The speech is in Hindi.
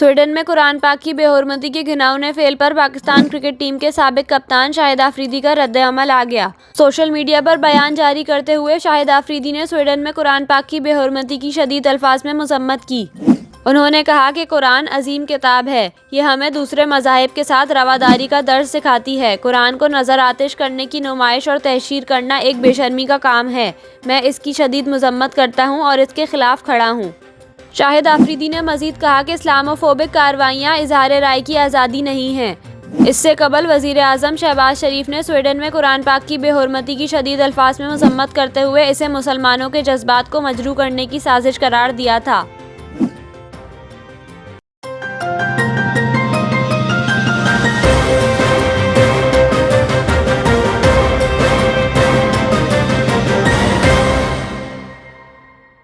स्वीडन में कुरान पाक की बेहुरमती के घिनौने फेल पर पाकिस्तान क्रिकेट टीम के साबिक कप्तान शाहिद आफरीदी का रद्द-ए-अमल आ गया। सोशल मीडिया पर बयान जारी करते हुए शाहिद आफरीदी ने स्वीडन में कुरान पाक की बेहुरमती की शदीद अल्फाज में मजम्मत की। उन्होंने कहा कि कुरान अजीम किताब है, ये हमें दूसरे मज़ाहिब के साथ रवादारी का दर्स सिखाती है। कुरान को नज़र आतिश करने की नुमाइश और तहशीर करना एक बेशर्मी का काम है। मैं इसकी शदीद मजम्मत करता हूँ और इसके खिलाफ खड़ा हूँ। शाहिद आफरीदी ने मजीद कहा कि इस्लामोफोबिक कार्रवाइयाँ इजहार राय की आज़ादी नहीं हैं। इससे कबल वज़ीर आज़म शहबाज शरीफ ने स्वीडन में कुरान पाक की बेहुरमती की शदीद अल्फाज में मजम्मत करते हुए इसे मुसलमानों के जज्बात को मजरूह करने की साजिश करार दिया था।